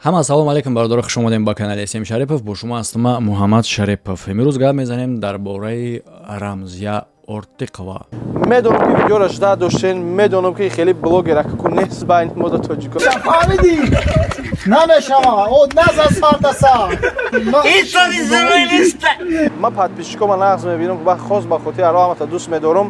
ҳама ассалому алайкум бародари хуш омадем ба канали SM Шарипов. Бо шумо ҳастам Муҳаммад Шарипов. Имрӯз гап мезанем дар бораи Рамзия Ортиқова. медонам ки видеоро жда доштен, медонам ки хеле блогер ку нест байни мо да тоҷикон. фаҳмидӣ? Намешавам, о наза сардаса. Исави зелой неста. Ма подписчикома нағз мебинам ки хос ба хотири ароҳамата дӯст медорам.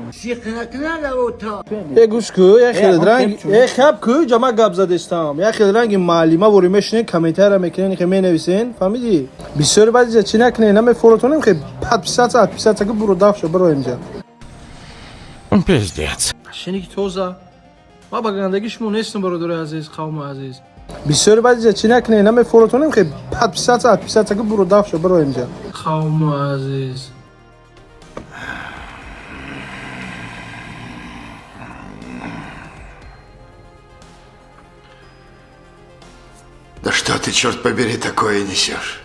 Гӯшку, хеле ранг, хабку ҷама гап задестам. Я хеле ранги маълима вори мешинен, комментария мекунен, ки менависен, фаҳмидӣ? Бисёр баъзия чи накунен, намефолотонем, ки подписатся ки буро давша биро инҷа. Пиздец. Шини ки тоза. Ма ба гандагӣ шумо нестам бародари азиз, қавми азиз. Бисёр баъзия чи накунен, намефолотонем, ки подписатся ки буро давша биро инҷа. Қавми азиз. Да что ты, черт побери, такое несешь?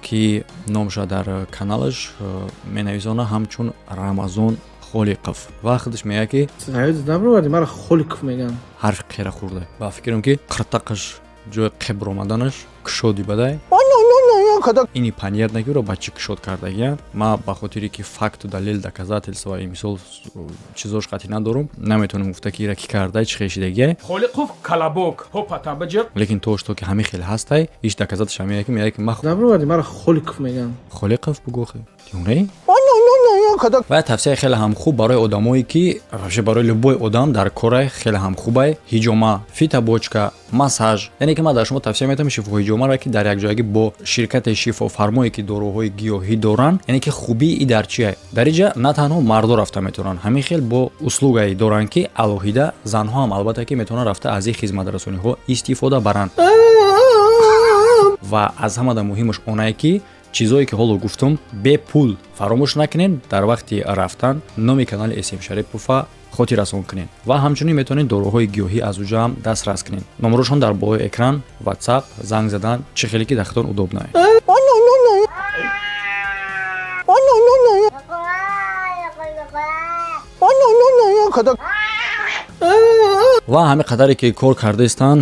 ки номша дар каналаш менависона ҳамчун Рамазон Холиқов. Ва худаш мега ки Саид набровади, мара Холиқов меган. ҳарфи қира хӯрда. Ба фикрам ки қиртақаш ҷои қибр омаданаш кушоди бадай. Ини панер нагиро ба чӣ кушод кардагиян. Ма ба хотире ки факту далел доказательства и мисол чизош қатъӣ надорум, наметонам гуфта ки ира ки кардай чӣ хешидагия. Холиқов колобок хопата баҷир. Лекин то ки ҳамин хел ҳастай, иш доказателша мега ки ма Набровади, мара Холиқов меган. Холиқов бугохе. Тиунай? ва тавсия хеле ҳам хуб барои одамое ки вообще барои любой одам дар кора хеле ҳам хубай. Ҳиҷома, фитобочка, массаж. Яъне ки ман дар шумо тавсия метавонам шифоҳиҷомаро ки дар якҷоягӣ бо ширкати шифофармое ки дороҳои гиёҳӣ доранд, яъне ки хубии и дар чия? Дар инҷа на танҳо мардо рафта метавонанд, ҳамин хел бо услугае доранд ки алоҳида занҳо ҳам албатта ки метавонанд рафта аз ин хизматрасониҳо истифода баранд. Ва аз ҳамада муҳимаш онае ки чизое ки ҳоло гуфтам бепул фаромӯш накунен, дар вақти рафтан номи канали SM Шарипова хотиррасон кунен ва ҳамчунин метавонед дороҳои гиёҳӣ аз уҷа ҳам дастрас кунен. Номерошон дар болои экран, WhatsApp, занг задан чӣ хеле ки дахтон удобнае. ва ҳамин қадаре ки кор кардаистан,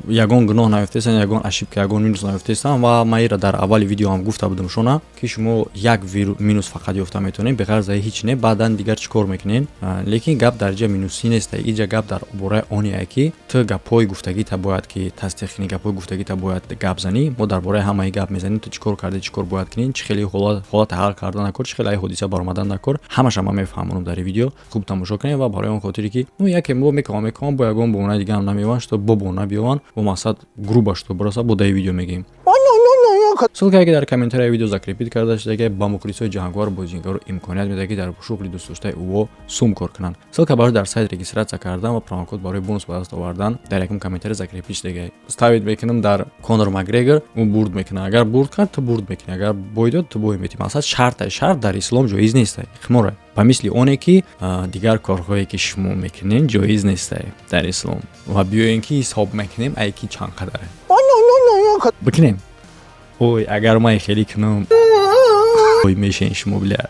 ягон гуноҳ наёфтаистан, ягон ашибка, ягон минус наёфтаистан ва ман ира дар аввали видео ҳам гуфта будам шуна ки шумо як минус фақат ёфта метавонед, беғарз ҳеҷ не, баъдан дигар чӣ кор мекунед. Лекин гап дар ҷа минусӣ неста, инҷа гап дар бораи оне ки ту гапҳои гуфтагита бояд ки тасдиқ кунӣ, гапҳои гуфтагита бояд гап занӣ. Мо дар бораи ҳамаи гап мезанем, ту чӣ кор кардӣ, чӣ кор бояд кунӣ, чӣ хеле ҳолати ҳал кардан накор, чӣ хеле ай ҳодиса баромадан накор. Ҳамаша ман мефаҳмонам дар ин видео. Хуб тамошо кунед ва барои он хотире ки яке мо мекавам бо ягон бовонаи дига ҳам намеван, што бо бовона биёван, бо мақсад груба што бироса бо даи видео мегӯем. Ссилкае ки дар комментарияи видео закрепит карда шудаги ба мухлисои ҷаҳангор бозигару имконият медиҳад ки дар шуғли дӯстдоштаи ӯҳо сум кор кунанд. Ссилка барои дар сайт регистратсия кардан ва промокод барои бонус ба даст овардан дар якум комментария закрепит шудаги. Ставид мекунам дар Конор Макгрегор, ӯ бурд мекунад. Агар бурд кард, ту бурд мекунӣ. Агар бой дод, ту бой метӣ. Мақсад шарт дар ислом ҷоиз нест. Химора. Ба мисли оне ки дигар корҳое ки шумо мекунед ҷоиз нест дар ислом. Ва биёем ки ҳисоб мекунем ай ки чанд қадаре. Бикунем. Ой, агар ман хеле кунам. Ой, мешен шумо бля.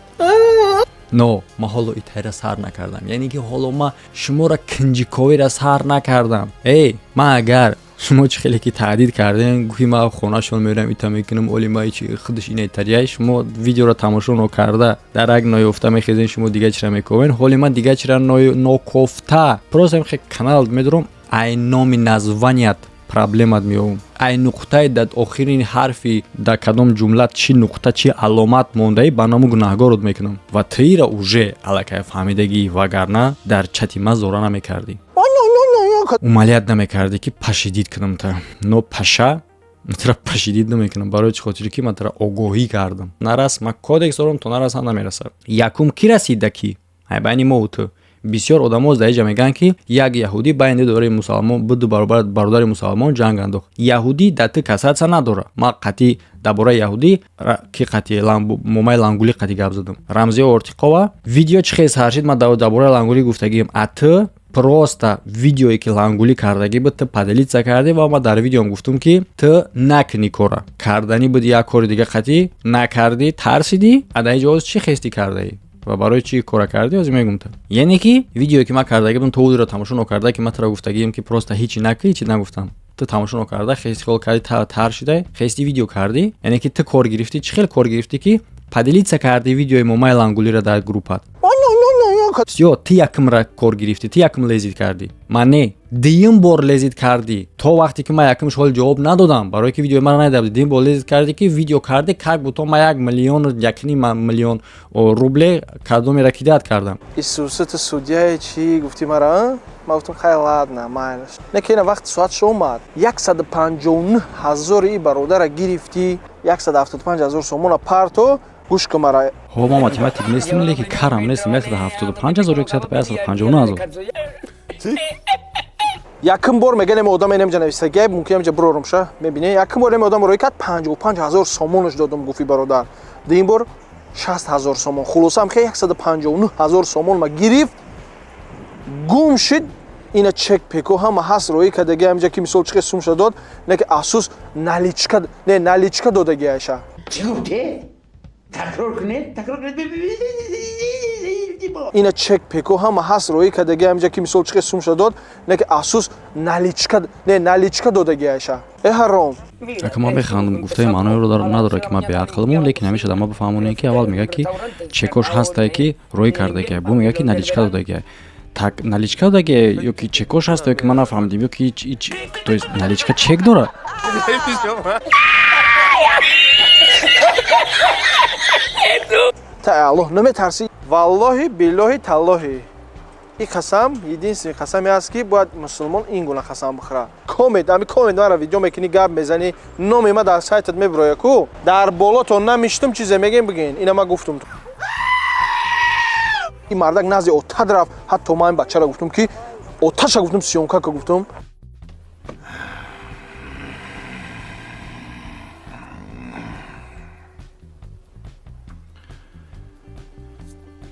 Но, ма ҳоло итайра сар накардам. Яъне ки ҳоло ма шуморо кинҷиковира сар накардам. Эй, ма агар шумо чӣ хеле ки таҳдид кардем, гӯҳи ма хонашон мерам, ита мекунам, оли ма чӣ худаш ин айтарияй, шумо видеоро тамошо нокарда дарак ноёфта мехезен, шумо дига чира мековен, ҳоли ма дига чира нокофта. Просто хе канал медорам, ай номи названият проблемат меёвам. Ай нуқтаи дар охирин ҳарфи дар кадом ҷумла чӣ нуқта чӣ аломат мондаи ба номи гунаҳгорот мекунам. Ва туира уже аллакай фаҳмидагӣ, вагарна дар чати ма зора намекардӣ. Умалият намекардӣ ки пашидид кунам та. Но паша тара пашидид намекунам барои чӣ хотире ки ман тара огоҳӣ кардам. Нарас ма кодекс дорам, то нарас ҳам намерасад. Якум ки расида ки ай байни мову ту бисёр одамо дар инҷа мегӯянд ки як яҳудӣ байни дораи мусалмон буду бародари мусалмон ҷанг андохт. Яҳудӣ дар ту касатса надора. Ман қатъӣ дар бораи яҳудӣ ки қатъӣ момаи лангулӣ қатъӣ гап задам. Рамзия Ортиқова видео чӣ хез ҳарчид ман дар бораи лангулӣ гуфтагиам. А ту просто видеое ки лангулӣ кардагӣ буд ту поделитсия кардӣ ва ман дар видеом гуфтам ки ту накунӣ кора. Кардани буд як кори дига қатъӣ накардӣ, тарсидӣ, а дар инҷа ҳоз чӣ хести кардаӣ? ва барои чӣ кора кардӣ ҳозир мегум та. Яъне ки видеое ки ман кардаги будам то ӯро тамошо нокарда ки ман тара гуфтагием ки просто ҳичи накӣ, ҳичи нагуфтам. تو تماشا نکرده خیلی خیلی کردی تر شده خیلی ویدیو کردی یعنی که تو کار گرفتی چه خیلی کار گرفتی که پدیلیت کردی ویدیوی مومایل انگولی را در گروپات یو تی یکم را کار گرفتی تی یکم لیزید کردی من نه دیم بار لیزید کردی تو وقتی که من یکمش حال جواب ندادم برای که ویدیو من ندادم دیم بار لیزید کردی که ویدیو کرده که بوتو من 1 میلیون یکنی میلیون روبل کادومی را کیدات کردم ایسوست سودیای چی گفتی مرا ما گفتم خیلی لادنا مایلش نه که این وقت ساعت اومد 159,000 ای برادر را گرفتی 175,000 سومون پارتو گوش که مرا ها ما ماتماتیک نیستیم لیکی کارم نیستیم 175,000 159,000 یکم بار میگه نمی آدم نمیشه نویسه گپ ممکنه میشه برورم شه میبینی یکم بار نمی آدم روی کات 55,000 سومونش دادم گفتی برادر این بار 60,000 سومون خلاص هم که 159,000 سومون ما گرفت گم شد اینا چک پیکو هم هست روی که دیگه همینجا که مثال چقدر سوم شد داد نه که اساس نالیچکا داده گیشه چی گفته؟ تکرار کنید اینا چک پیکو هم هست روی که دیگه همینجا که مثال چقدر سوم شد داد نه که اساس نالیچکا داده گیشه ای حرام اگه ما بخوایم گفته معنی رو نداره که ما به عقلمون لیکن همیشه ما بفهمونیم که اول میگه که چکش هست که روی کرده که بو میگه که نالیچکا داده گیشه так наличка даге ёки чекош ҳаст ёки ман нафаҳмидим ёки то есть наличка чек дора та аллоҳ наметарсӣ валлоҳи биллоҳи таллоҳи ин қасам единственный қасаме аст ки бояд мусулмон ин гуна қасам бихӯрад комент мара видео мекунӣ гап мезанӣ номи ма дар сайтат мебироя ку дар болото намиштум чизе мегем бигин ина ма гуфтум این مردک نزدی آتش رفت حتی من این بچه را گفتم که آتش را گفتم سیونکا که گفتم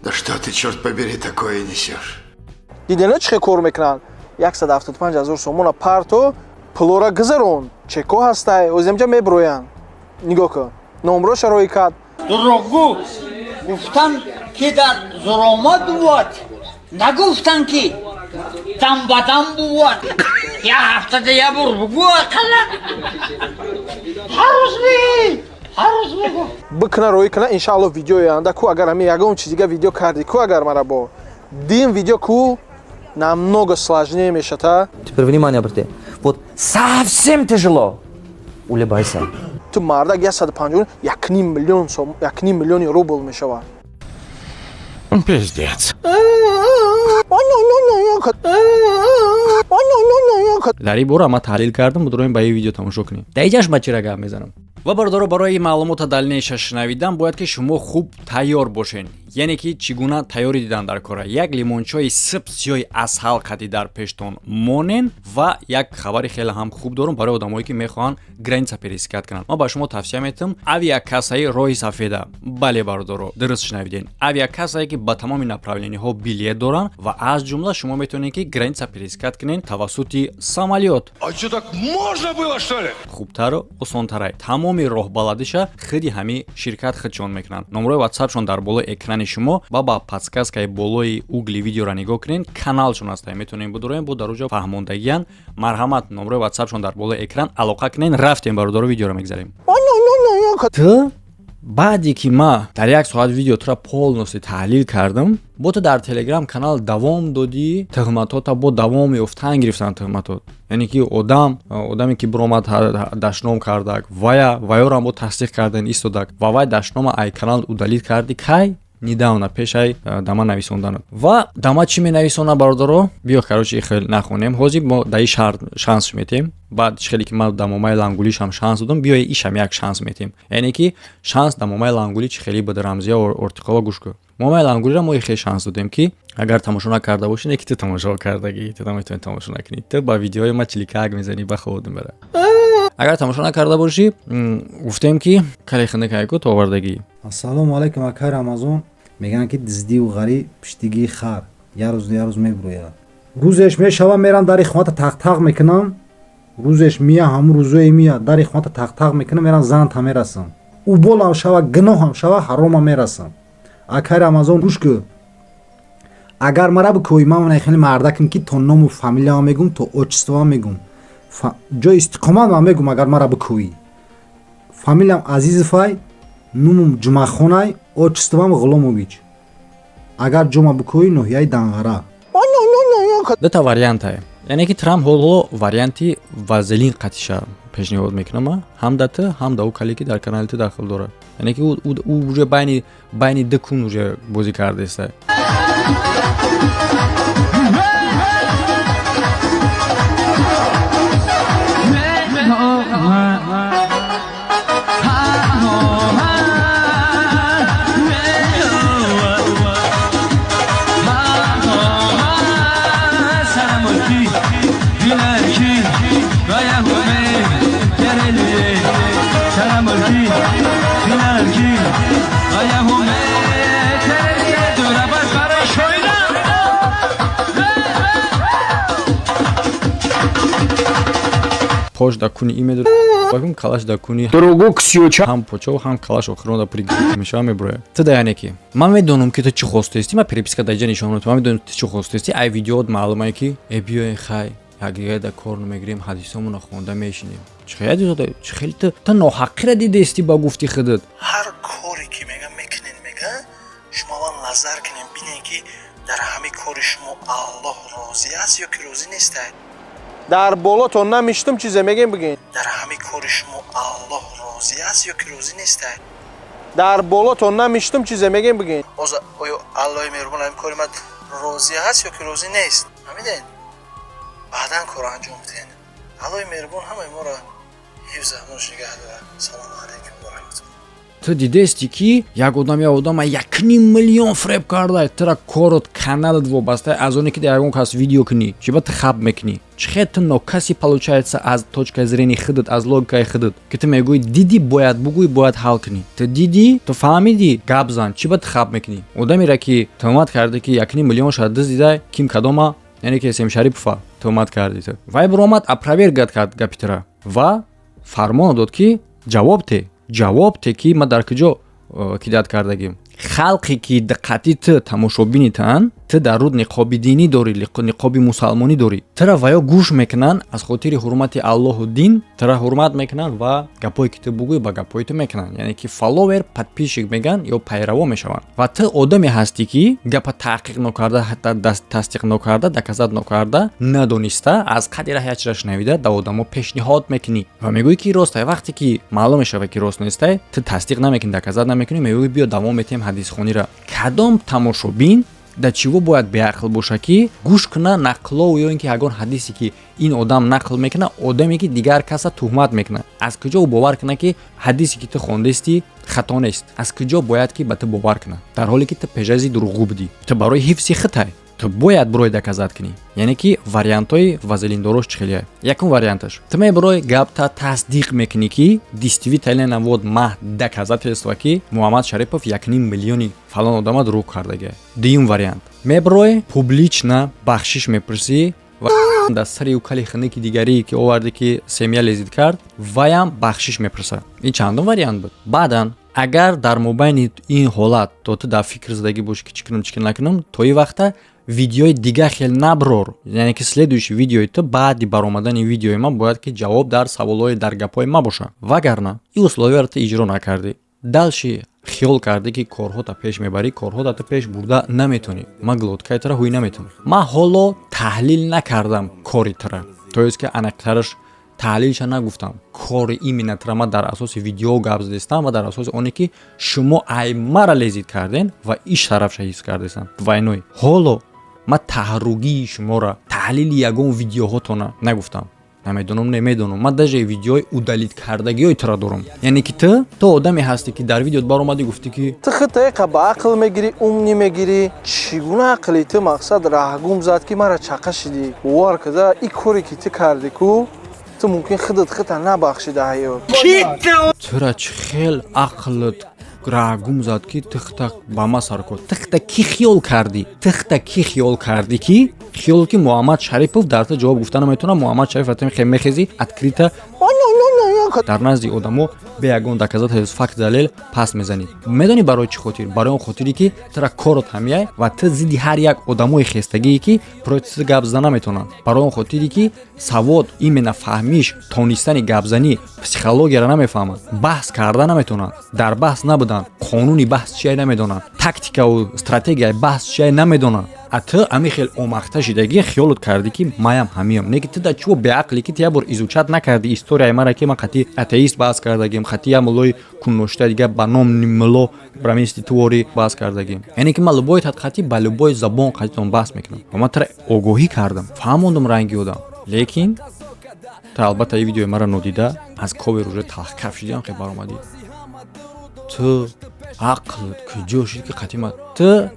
Да что ты, черт побери, такое несешь? دیدی نه چه کار میکنن 175,000 سومون پارتو پلورا گذرون چه کو هسته از اینجا میبروین نگاه کن نمروش روی کرد دروغگو گفتن که در ظلمات بود نگفتن که دم بدم بود یه هفته دیگه بگو اقلا هر روز بگو بکنه روی کنه انشاءالله ویدیو آینده کو اگر همین یگان چیزیگه ویدیو کردی کو اگر مرا با дим видео ку намного сложнее мешата. Теперь внимание обрати. Вот совсем тяжело. Улыбайся. Tu мардак 150 1 миллион рубл мешава. Пиздец. лари бора ма таҳлил кардам будроим ба ин видео тамошо кунем даиҷаш ба чира гап мезанам ва бародаро барои маълумота дальнейша шунавидан бояд ки шумо хуб тайёр бошен яъне ки чӣ гуна тайёрӣ дидан дар кора як лимончои сибсиёи асҳал қади дар пештон монен ва як хабари хеле ҳам хуб дорам барои одамое ки мехоҳанд граница пересекат кунанд ман ба шумо тавсия метавам авиакассаи роҳи сафеда бале бародаро дуруст шунавиден авиакассае ки ба тамоми направлениҳо билет доранд ва аз ҷумла шумо метавонед ки граница пересекат кунед тавассути самолёт А что, так можно было, что ли? хубтару осонтарай тамоми роҳбаладиша худи ҳами ширкат худшон мекунанд номрои ватсапшон дар болои экрани шумо ва ба подсказкаи болои угли видеора нигоҳ кунед каналшон ҳастае метавонем будороем бо дар оҷо фаҳмондагиян марҳамат номрои ватсапшон дар болои экран алоқа кунед рафтем бародаро видеоро мегзарем ту баъде ки ма дар 1 соат видео тура полностью таҳлил кардам бо ту дар телеграм канал давом додӣ туҳматота бо давом ёфтан гирифтанд туҳматот яъне ки одаме ки биромад дашном кардак ваёрам бо тасдиқ кардан истодак ва вай дашнома ай канал удалит карди кай недавно пешай дама нависонданад ва дама чӣ менависонад бародаро биё карочи хел нахонем ҳозир мо дар ин шаҳр шанс метем баъд хеле ки ман дар момаи лангулишам шанс додам биё ишам як шанс метем яъне ки шанс дар момаи лангулӣ чӣ хеле буда рамзия ортиқова гӯш кӯ момаи лангулиро мо хеле шанс додем ки агар тамошо накарда бошӣ не ки ту тамошо кардагӣ ту наметавонӣ тамошо накунӣ ту ба видеои ма чиликак мезанӣ ба худум бара агар тамошо накарда бошӣ гуфтем ки кале хиндакайку то овардагӣ ассалому алайкум акай рамазон мегӯянд ки диздиву ғариб пиштигии хар як рӯз мебурӯяд рӯзеш мешава мерам дари хоната тақ мекунам рӯзеш мия ҳамун рӯзое мия дари хоната тақ мекунам мерам занта мерасам уболам шава гуноҳам шава ҳаромам мерасам акай рамазон гӯш кӯ агар мара бикӯи ман хеле мардакам ки то ному фамилияам мегум то отчествоам мегум ҷо истиқомат ман мегум агар мара бикӯӣ. Фамилиям Азизовай, нумум Ҷумъахонай, отчествам Ғуломович. Агар ҷома бикӯӣ ноҳияи Данғара. Дута вариант ҳай. Яъне ки Трамп ҳоло варианти вазелин қатиша пешниҳод мекунам, ҳам да ту, ҳам да ӯ кале ки дар канали ту дахл дорад. Яъне ки ӯ уже байни ду кун уже бозӣ кардааст. Пош да куни имеду бакун калаш да куни Дорогу Ксюча. ҳам почо ҳам калаш охирон да пури мешава меброя. Ту да яъне ки ман медонам ки ту чӣ хостаисти, ман переписка даҷа нишонот. Ман медонам ту чӣ хостаисти. Ай видеоот маълумае ки биёен хай ягига да кор мегирем ҳадисамона хонда мешинем. Чӣ хеле ту ноҳаққира дидести ба гуфти худат. ҳар коре ки мекунен шумо ва назар кунем бинем ки дар ҳами кори шумо Аллоҳ розӣ аст ё ки розӣ нестад. дар болотон намиштум чизе мегем бигин. дар ҳами кори шумо Аллоҳ розӣ аст ё ки розӣ нестад. дар болотон намиштум чизе мегем бигин. оза оё Аллоҳи меҳрубон ҳами кори ман розӣ аст ё ки розӣ нест. ҳамиден баъдан кор анҷом биден. Аллоҳи меҳрубон ҳамаи моро ҳифз амош нигаҳ дорад. салому алайкум ва раҳматуллоҳ. Ту дидести ки як одама 1,5 миллион фреб карда, тра корот каналот вобаста аз оне ки дар ягон кас видео кунӣ, чӣ ба ту хаб мекунӣ? Чӣ ту нокаси получается аз точкаи зрени худат, аз логикаи худат, ки ту мегӯӣ диди бояд бугӯӣ, бояд ҳал кунӣ. Ту диди, ту фаҳмиди, гап зан, чӣ ба ту хаб мекунӣ? Одамеро ки тӯҳмат карда ки 1,5 миллион шад дуздида, ким кадома, яъне ки Сем Шарипова тӯҳмат карди ту. Вай биромад опровергат кард гапи тура ва фармон дод ки ҷавоб те ки ма дар куҷо кидат кардагим. Халқе ки диққати ту тамошобинитан, ту дар руд ниқоби динӣ дорӣ, ниқоби мусалмонӣ дорӣ. Тура ваё гӯш мекунанд аз хотири ҳурмати Аллоҳу дин, тура ҳурмат мекунанд ва гапое ки ту бугӯӣ ба гапои ту мекунанд. Яъне ки фолловер, подписчик меган ё пайраво мешаванд. Ва ту одаме ҳастӣ ки гапа таҳқиқ нокарда, тасдиқ нокарда, доказат нокарда, надониста аз қадри ҳячра шунавида да одамо пешниҳод мекунӣ ва мегӯӣ ки ростай. Вақте ки маълум мешава ки рост нестай, ту тасдиқ намекунӣ, доказат намекунӣ, мегӯӣ биё давом метем ҳадисхониро. Кадом тамошобин да чиво бояд беақл боша ки гӯш куна нақло ё ин ки ягон ҳадисе ки ин одам нақл мекуна, одаме ки дигар каса тӯҳмат мекуна. Аз куҷо ӯ бовар куна ки ҳадисе ки ту хондасти хато нест? Аз куҷо бояд ки ба ту бовар куна, дар ҳоле ки ту пежази дурӯғгӯ будӣ? Ту барои ҳифзи худай ту бояд бирои доказат кунӣ. Яъне ки вариантҳои вазелиндорош чӣ хеле ай. Якум варианташ, ту мебирои гапта тасдиқ мекунӣ ки действителен вот ма доказателства ки Муҳаммад Шарипов 1,5 миллиони фалон одама дурӯғ кардаги. Дуюм вариант, мебирои публично бахшиш мепурсӣ ва дар сари укали хунуки дигарӣ ки оварди ки семья лезид кард, ваям бахшиш мепурса. Ин чандум вариант буд. Баъдан агар дар мобайни ин ҳолат то ту дар фикр задагӣ бошӣ ки чӣ кунам, чӣ накунам, то ин вақта видеои дига хел наброр. Яъне ки следующий видеои ту баъди баромадани видеои ман бояд ки ҷавоб дар саволҳои дар гапҳои ман боша. Вагарна ин условияро ту иҷро накардӣ, далши хиёл кардӣ ки корҳота пеш мебарӣ, корҳота ту пеш бурда наметонӣ, ман глоткаи тура ҳӯй наметонам. Ман ҳоло таҳлил накардам кори тура, то есть ки анақтараш таҳлилша нагуфтам. Кори именно тура ман дар асоси видео гап задестам ва дар асоси оне ки шумо ай мара лезид карден ва иш тарафша ҳифз кардестам. Вайной ҳоло ман таҳарругии шуморо таҳлили ягон видеоҳотона нагуфтам. Намедонам. Ман даже видеои удалид кардагиҳои тура дорам. Яъне ки ту одаме ҳастӣ ки дар видеот баромадӣ гуфтӣ ки ту хитаеқа ба ақл мегирӣ, умни мегирӣ. Чӣ гуна ақли ту мақсад раҳгум зад ки мара чақа шидӣ? Бовар када ин коре ки ту карди ку ту мумкин худат хита набахшӣ дар ҳаёт. тура чӣ хел ақлат раҳгум зад ки тухта ба ма сар кор. Тухта ки хиёл карди ки хиёл ки Муҳаммад Шарипов дар ту ҷавоб гуфта наметавонад. Муҳаммад Шарипов мехези открита дар назди одамо бе ягон доказательств факт далел паст мезанӣ. Медонӣ барои чӣ хотир? Барои он хотире ки тра корот ҳамияй ва ту зидди ҳар як одамои хестагие ки против гап зада наметонанд. Барои он хотире ки савод именно фаҳмиш тонистани гапзанӣ психологияро намефаҳманд, баҳс карда наметонанд, дар баҳс набуданд, қонуни баҳс чие намедонанд, тактикаву стратегияи баҳс чие намедонанд. А ту ами хел омахта шидагӣ хиёлот кардӣ ки маям ҳамиям. Не ки ту да чӯ беақлӣ ки ту ябор изучат накардӣ историяи мара ки ман қатъи атеист баҳс кардагим, қатъи я муллои кунношта дига ба номи мулло брамисти туворӣ баҳс кардагим. Яъне ки ман любои қатъи ба любои забон қатъитон баҳс мекунам. Ва ман тра огоҳӣ кардам, фаҳмондам ранги одам. Лекин ту албатта ин видеои мара нодида аз ковер уже талхкаф шидиам хе баромадӣ. Ту ақлат куҷо шид ки қатъи ман то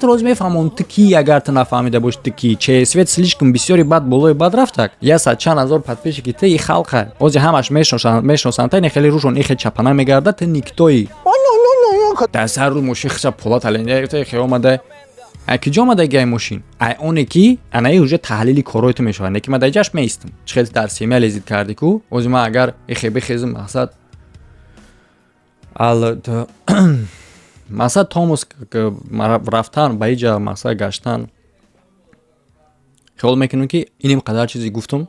роз мефаҳмам ту ки агар ту нафаҳмида бошӣ ту ки че свет слишком бисёри бад болои бад рафтак. Я сад чанд ҳазор подписчик ки ту и халқа ози ҳамаш мешносанд та ин хеле рӯшон ин хел чапана мегарда ту никтои дар сар рӯ мошин хиса полат аленда хе омада куҷо омада гай мошин ай оне ки анаи уже таҳлили корои ту мешавад. Не ки ман дар ҷаш меистам чӣ хел дар семя лезид карди ку ози ман агар бехезим мақсад масад томус рафтан ба иҷа масад гаштан хиёл мекунам ки иним қадар чизе гуфтам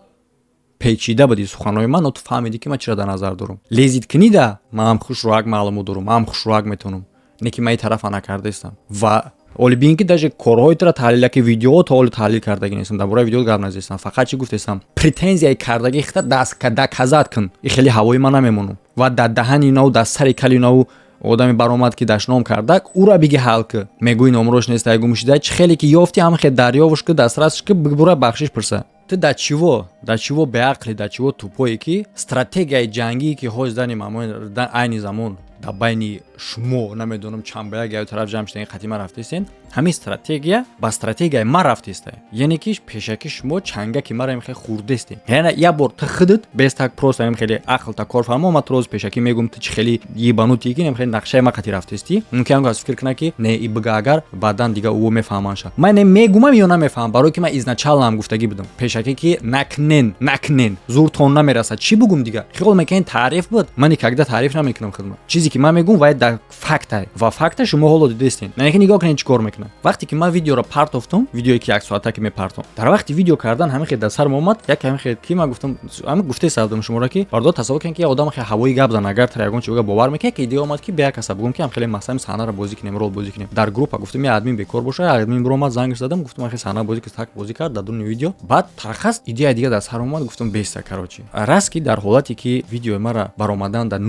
печида буди суханои ман ту фаҳмидӣ ки ман чиро дар назар дорам. Лезид кунида ман хушроак маълумот дорам, ман хушроак метонам. Не ки ман ин тарафа накардаистам. Ва оли бин ки даже корҳои тура таҳлила ки видео то оли таҳлил кардаги нестам, дар бораи видео гап назистам. Фақат чи гуфтестам претензияи кардаги хита даказат кун. И хели ҳавои ман намемонам. Ва дар даҳани наву дар сари кали наву одами баромад ки дашном кардак ура биги ҳал ки мегӯи номрош нест айгумшида чи хеле ки ёфти ҳам хел дарёвуш ки дастрасш ки бура бахшиш пурса. Ту дар чиво беақлӣ дар чиво тупое ки стратегияи ҷангие ки ҳоз дани мамои дар айни замон дар байни шумо намедонам чанд ба як тараф ҷамъ шидаги қатъи ман рафтестен ҳамин стратегия ба стратегияи ман рафтестай. Яъне ки пешаки шумо чангаки мара хеле хурдестем. Яъне як бор ту худат без так просто хеле ақл та кор фаҳмо ман роз пешаки мегум ту чи хеле ебанутӣ ки хеле нақшаи ман қатъи рафтестӣ. Мумкин аст фикр кунад ки не и бига агар баъдан дига ӯ мефаҳманд ша. Ман не мегумам ё намефаҳмам барое ки ман изначално ҳам гуфтагӣ будам. Пешаки ки накнен зуртон намерасад чӣ бугум дига. Хиёл мекунед таъриф буд. Ман никогда таъриф намекунам худам. Чизе ки ман мегум вай дар факта ва факта шумо ҳоло дидестен. Не ки нигоҳ кунед чӣ кор мекунам. Вақте ки ман видеоро партофтам, видеое ки 1 соата ки мепартом. Дар вақти видео кардан ҳамин хел дар сарам омад, як ҳамин хел ки ман гуфтам, ҳамин гуфте сардам шуморо ки бардод тасаввур кунед ки одам хел ҳавои гап зан агар тар ягон чига бовар мекунад ки идея омад ки бе як каса бугум ки ҳам хеле масами саҳнаро бозӣ кунем, рол бозӣ кунем. Дар группа гуфтам я админ бекор боша, админ биромад зангш задам, гуфтам хел саҳна бозӣ ки так бозӣ кард дар дуни видео. Баъд тархас идея дига дар сарам омад, гуфтам беста карочи. Раст ки дар ҳолате ки видеои мара баромадан дар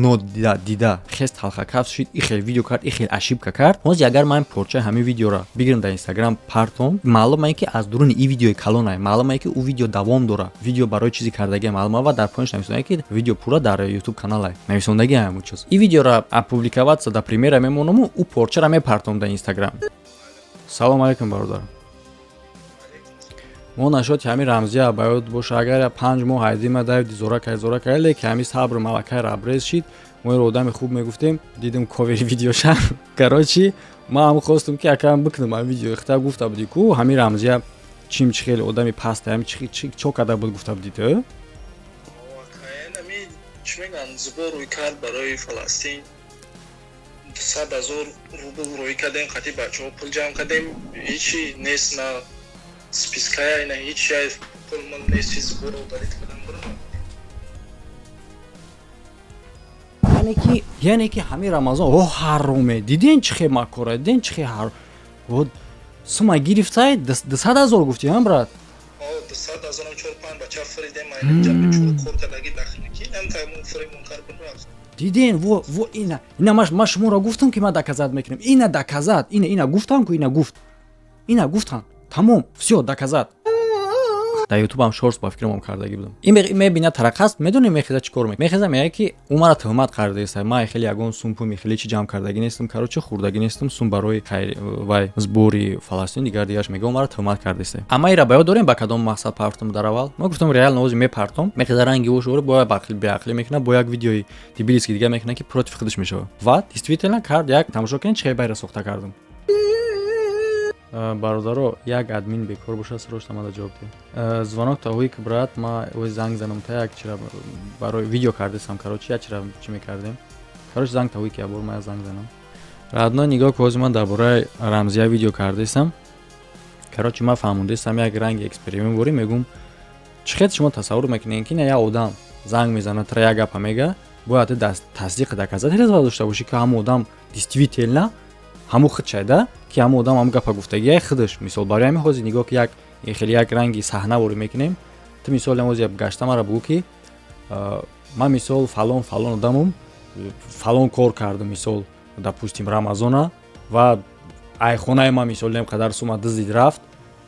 дида хест ҳалқа каф шид, и хел видео кард, и хел ашибка кард. Ҳозир агар ман порчаи ҳамин видеоро бигирам дар Instagram партом, маълум е ки аз дуруни ин видеои калонай, маълум е ки ӯ видео давом дора. Видео барои чизи кардаги маълум ва дар поинш нависонда ки видео пура дар YouTube каналай. Нависондаги ҳамин чиз. Ин видеоро опубликоваться дар премьера мемонам, ӯ порчаро мепартом дар Instagram. Салом алейкум бародар. мо нашоти ҳамин рамзия ба ёд боша агар 5 моҳ ҳайдима давид зора кай леки ҳамин сабр малакаи рабрез шид. мо ро одами хуб мегуфтем, дидим ковери видеоша. Короче, ман ҳам хостам ки акам бикунам ҳамин видео. Хита гуфта буди ку ҳамин рамзия чим чи хеле одами паст ҳамин чо када буд гуфта буди ту? Вақаан чӣ мегӯянд зубор рӯй кард барои Фаластин 200,000 рубл рӯй кардем, қатъи бачаҳо пул ҷамъ кардем, ҳичи нест, на спиская на ҳеч чиз пул нести зуборро дарид кардам бурам. яъне ки ҳамин рамазон ҳароме диден чӣ хел макора диден чӣ хел ҳар сума гирифтай 200,000 гуфти ҳам брат. 200,000 4-5 бача фаридем айн ҷамъи чӯ кор кардаги дахли ки ам тамом фаримон кар буд. Диден во ина ман шуморо гуфтам ки ман доказат мекунам. Ина доказат, ина гуфтам ку ина гуфтам. Тамом, всё доказат. Дар YouTube ҳам шорс ба фикрам кардаги будам. Ин мебина тарақаст, медонӣ мехеза чӣ кор мекунад. Мехеза меяд ки ӯ мара тӯҳмат кардаест. Ман хеле ягон сум пул хеле чи ҷамъ кардаги нестам, короче хурдаги нестам, сум барои вай збори Фаластин дигараш мегӯям мара тӯҳмат кардаест. Ама ира ба ёд дорем ба кадом мақсад партом дар аввал. Ман гуфтам реал навози мепартом, мехеза ранги ошуро бо беақлӣ мекунад, бо як видеои тбилиски дига мекунад ки против худаш мешавад. Ва действительно кард, як тамошо кунед чӣ байра сохта кардам. бародаро як админ бекор боша срош тамада ҷавоб де звонок таҳои ки брат ма ои занг занам та як чира барои видео кардесам карочи як чира чӣ мекардем кароч занг таҳои ки ябор ма занг занам радно нигоҳ ки ҳозир ман дар бораи рамзия видео кардесам карочи ман фаҳмондесам як ранги эксперимент борӣ мегум чӣ хел шумо тасаввур мекунед ки як одам занг мезанад тра як гапа мега бояд тасдиқ доказателства дошта бошӣ ки ҳамун одам действительно ҳамун худ шайда ки ҳамун одам ҳамун гапа гуфтагия худаш мисол барои ҳамин ҳозир нигоҳ ки як хеле як ранги саҳна ворӣ мекунем ту мисол ҳозир гашта мара бугӯ ки ман мисол фалон одамум фалон кор кардам мисол допустим рамазона ва айхонаи ман мисол қадар сума дуздид рафт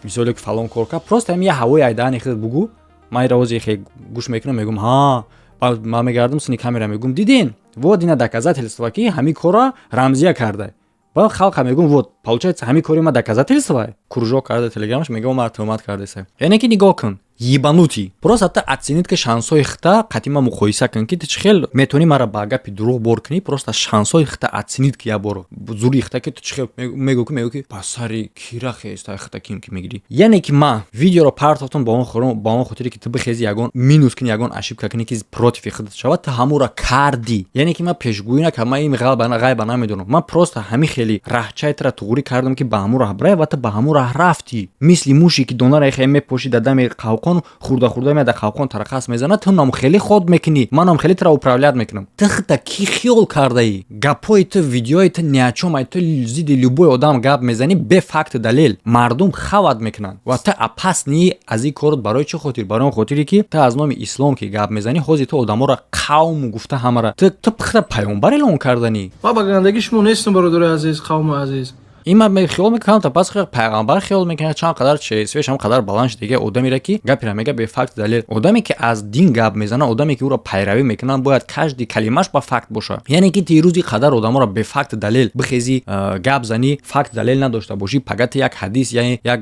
мисоле ки фалон кор кард просто ҳамин як ҳавои айдаани худ бугӯ ман ира ҳозир хе гӯш мекунам мегум ҳа ман мегардам сини камера мегум дидин вот ина доказательство ки ҳамин кора рамзия карда ба халқа мегум вот получается ҳамин кори ма доказательство кружок карда телеграмаш мегум ма тӯҳмат кардеса яъне ки нигоҳ кун ебанутӣ просто та оценид ки шансҳои хита қатима муқоиса кун ки ту чӣ хел метавонӣ мара ба гапи дурӯғ бор кунӣ просто шансҳои хита оценид ки ябор зури хита ки ту чӣ хел мегӯ ки пасари кира хеста хита ким ки мегирӣ яъне ки ман видеоро партофтам ба он хотире ки ту бихези ягон минус кунӣ ягон ошибка кунӣ ки против худат шавад ту ҳамура кардӣ яъне ки ман пешгӯӣ накардам ман ин ғайба намедонам ман просто ҳамин хели раҳчаи тура туғурӣ кардам ки ба ҳамун роҳ бирай ва ту ба ҳамун роҳ рафтӣ мисли муши ки донара хе мепоши да дами қавқон хурда меда қавқон тарақас мезанад ту ном хели ход мекунӣ ман ном хели тура управлят мекунам ту хита ки хиёл кардаӣ гапҳои ту видеои ту неачомай ту зидди любой одам гап мезанӣ бе факту далел мардум хавад мекунанд ва ту опаснии аз ин корот барои чӣ хотир барои он хотире ки ту аз номи ислом ки гап мезанӣ ҳозир ту одаморо қавм гуфта ҳамара ту хита пайғомбар эълон карданӣ ма ба гандагӣ шумо нестум бародари азиз қавми азиз ин ман хиёл мекунам та пас пайғамбар хиёл мекунад чанд қадар чесвеш ҳам қадар баланд шудага одамере ки гапира мега бе факт далел одаме ки аз дин гап мезана одаме ки ӯро пайравӣ мекунад бояд кажди калимаш ба факт боша яъне ки ту рӯзи қадар одаморо бе факт далел бихези гап зани факт далел надошта бошӣ фақат як ҳадис яъне як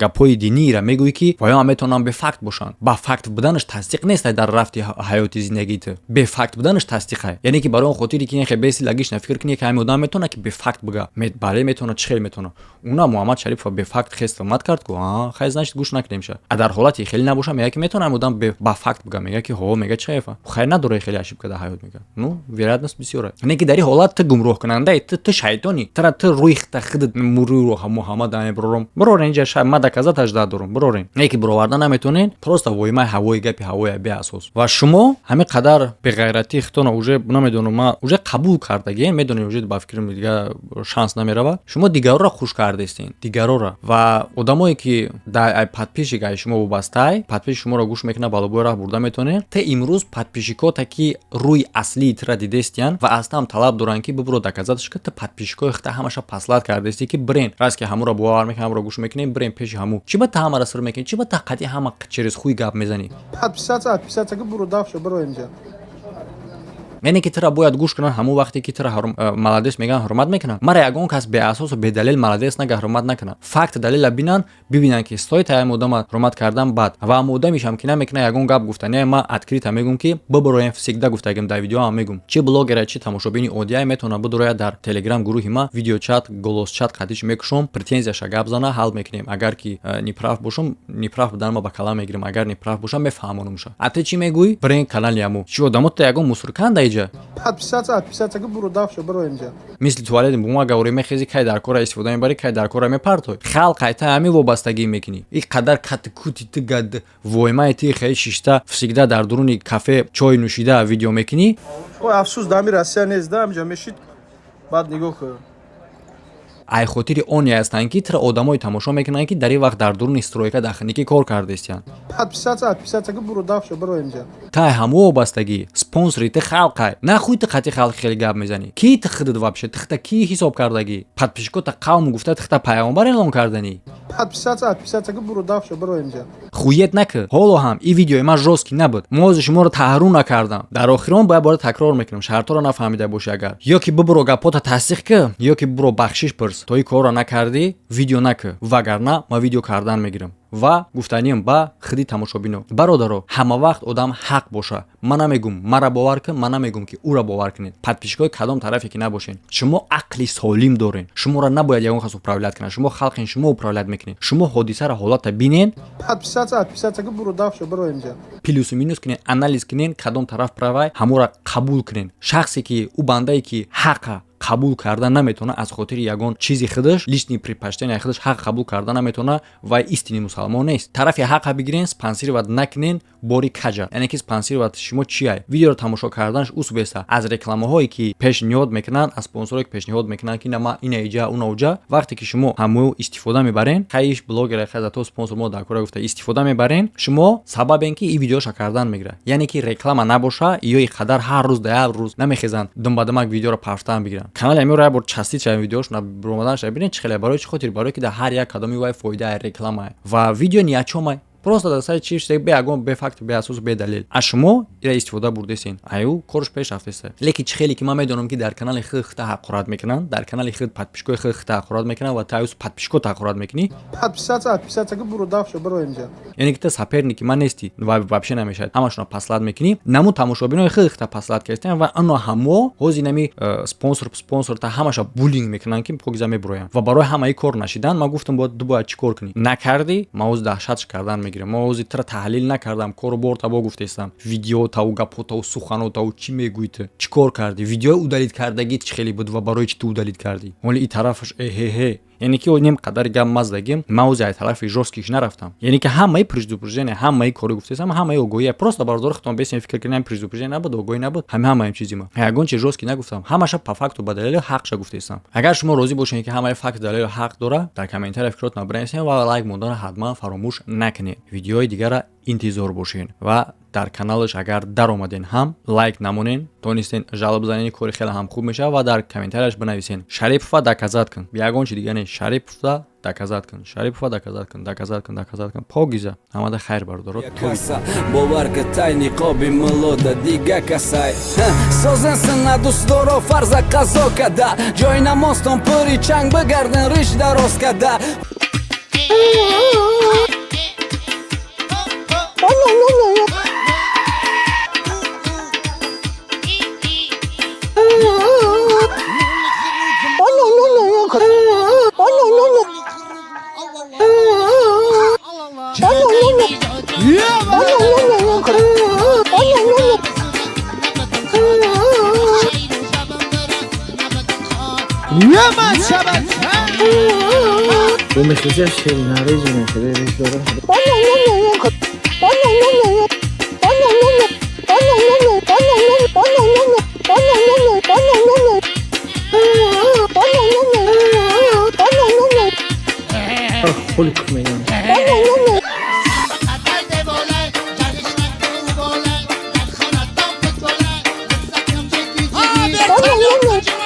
гапҳои диниро мегӯӣ ки воё метавонанд бе факт бошанд ба факт буданаш тасдиқ нест дар рафти ҳаёти зиндагии ту бе факт буданаш тасдиқ яъне ки барои он хотире ки хе беси лагиш нафикр кунӣ ки ҳамин одам метавонад ки бе факт бигӯ бале метавонад чӣ хел метавонад уна муҳаммад шарифова бе факт хест тӯҳмат кард ку хай значит гӯш накунем ша а дар ҳолати хеле набоша мега ки метавонам одам ба факт бигӯ мега ки ҳо мега чӣ хефа хайр надора хеле ошибка дар ҳаёт мега ну вероятност бисёр не ки дар ин ҳолат ту гумроҳкунандаи ту шайтони ту рӯи хита худат мурӯро муҳаммад амеброром бирорен инҷа ма доказаташ дадорум бирорен не ки бироварда наметавонен просто воимаи ҳавои гапи ҳавои беасос ва шумо ҳамин қадар беғайратии хитона уже намедонам ма уже қабул кардагиен медонем уже ба фикрам дига шанс намерава шумо дигарро хуш кардестин дигарора ва одамое ки дар подписчик ай шумо вобастаи подписчик шуморо гӯш мекуна балобои раҳ бурда метавонед те имрӯз подписчикоте ки рӯи аслии тира дидестиян ва аз там талаб доранд ки бибро доказаташ ки ту подписчикои хита ҳамаша паслат кардести ки бирен раз ки ҳамуро бовар мекунем ҳамуро гӯш мекунем бирен пеши ҳаму чӣ ба ту ҳамара сир мекунӣ чӣ ба ту қатъи ҳама через хуй гап мезанӣ подписаться ки буру даф шо биро инҷа яъне ки тура бояд гӯш кунанд ҳамун вақте ки тура маладес меган ҳурмат мекунанд мара ягон кас беасосу бедалел маладес нага ҳурмат накунад факт далела бинанд бибинанд ки стоит ҳамин одама ҳурмат кардан бад ва ҳамун одамишам ки намекуна ягон гап гуфтане ма открита мегум ки бибироем всегда гуфтагим дар видеоам мегум чӣ блогера чӣ тамошобини одия метавона бидурояд дар телеграм гурӯҳи ма видеочат голосчат қатиш мекушом претензияша гап зана ҳал мекунем агар ки неправ бошам неправ будан ма ба калам мегирам агар неправ бошам мефаҳмонумша а ту чӣ мегӯӣ бирен канали ҳаму чӣ одамота ягон мусурканда подписаться ки буру даф шо биро инҷа мисли туалет бумага ворӣ мехези кай дар кора истифода мебарӣ кай дар кора мепартои халқай та ҳамин вобастагӣ мекунӣ ин қадар катикути ту гад воймаи ти хе шишта всегда дар дуруни кафе чой нӯшида видео мекунӣ ой афсӯс дами россия нест да амҷа мешид баъд нигоҳ кун ай хотири оне ҳастанд ки тура одамои тамошо мекунанд ки дар ин вақт дар дуруни стройка дахникӣ кор кардестиянд подписаться ки буру даф шо биро инҷа тай ҳаму вобастагӣ спонсори ту халқай на хуй ту қатъи халқи хеле гап мезанӣ ки ту худат вообще ту хита ки ҳисоб кардагӣ подписчикота қавм гуфта ту хита пайғомбар эълон карданӣ подписаться ки буру даф шо биро инҷа хует накард ҳоло ҳам ин видеои ман жостки набуд мози шуморо таҳрру накардам дар охирон бояд бора такрор мекунам шартҳоро нафаҳмида бошӣ агар ё ки бибиро гапота тасдиқ ки ё ки бибиро бахшиш пурс то ин корро накардӣ видео накӣ вагарна ман видео кардан мегирам ва гуфтаним ба худи тамошобино бародаро ҳама вақт одам ҳақ боша ман намегум мара бовар кун ман намегум ки ура бовар кунед подписчикои кадом тарафе ки набошен шумо ақли солим дорен шуморо набояд ягон хас управлят кунад шумо халқин шумо управлят мекунед шумо ҳодисаро ҳолата бинен подписатсага буро дафшо баро инҷа плюсу минус кунен анализ кунен кадом тараф правай ҳамора қабул кунен шахсе ки ӯ бандае ки ҳақа қабул карда наметона аз хотири ягон чизи худаш лични предпочтения худаш ҳақ қабул карда наметона вай истини мусалмон нест тарафи ҳақа бигирен спонсировать накунен бори каҷа яъне ки спонсировать шумо чияй видеоро тамошо карданаш ус беста аз рекламаҳое ки пешниҳод мекунанд аз спонсоре ки пешниҳод мекунанд ки нама ина иҷа уна уҷа вақте ки шумо ҳамао истифода мебарен хаиш блогера хай зато спонсор мо дакора гуфта истифода мебарен шумо сабабен ки и видеоша кардан мегира яъне ки реклама набоша ё и қадар ҳар рӯз да як рӯз намехезанд думбадамак видеоро пафтан бигиранд канали амиро як бор частид шавем видеошуна бромаданша бинед чӣ хеле барои чӣ хотир барои ки дар ҳар як кадоми вай фоида реклама ва видео ни о чём просто дар сари чиш бе ягон бе факт бе асос бе далел а шумо ира истифода бурдесин аю корш пеш рафтеста леки чӣ хеле ки ман медонам ки дар канали худ хита ҳақорат мекунанд дар канали худ подписчикои худ хита ҳақорат мекунанд ва таюс подписчикот ҳақорат мекунӣ подписатсага буро дафшо баро инҷа яъне ки та саперники ман нести ва вообще намешавад ҳамашона паслат мекунӣ наму тамошобинои худ хита паслат кардем ва ано ҳамо ҳози нами спонсор та ҳамаша буллинг мекунанд ки погиза меброянд ва барои ҳамаи кор нашидан ман гуфтам бояд чӣ кор кунӣ накардӣ ман ҳози таҳшатш кардан мо ҳози тра таҳлил накардам кору борта бо гуфтестам видеотау гапотау суханотау чӣ мегӯед чӣ кор кардӣ видеои удалит кардагит чӣ хеле буд ва барои чӣ ту удалит кардӣ ҳоли и тарафаш эҳеҳе яъне ки нем қадар гап маздагим ман ҳози ай тарафи жорсткиш нарафтам яъне ки ҳамаи предупреждения ҳамаи кори гуфтестам ҳамаи огоҳия просто бардори худтон бесем фикр кардем предупреждение набуд огоҳӣ набуд ҳамаи чизи ма ягон чи жорстки нагуфтам ҳамаша по факту ба далели ҳақша гуфтестам агар шумо розӣ бошед ки ҳамаи факт далели ҳақ дора дар комментария фикротона бинависед ва лайк монданро ҳатман фаромӯш накунед видеои дигара интизор бошед ва дар каналаш агар даромаден ҳам лайк намонен тонистен жалоб занени кори хеле ҳам хуб мешавад ва дар комментарияш бинависен шарипова доказат кун ягон чи дигар не шарипова доказат кун шарипова доказат кун погиза ҳамада хайр бардорот боварка тайни қоби млода дига касай созенсин на дӯстдоро фарза қазо када ҷой намостон пури чанг бигарден риш дароз када Bu mesele şeyin arayüzüne kadar bekliyorum. Holik meydan. Abi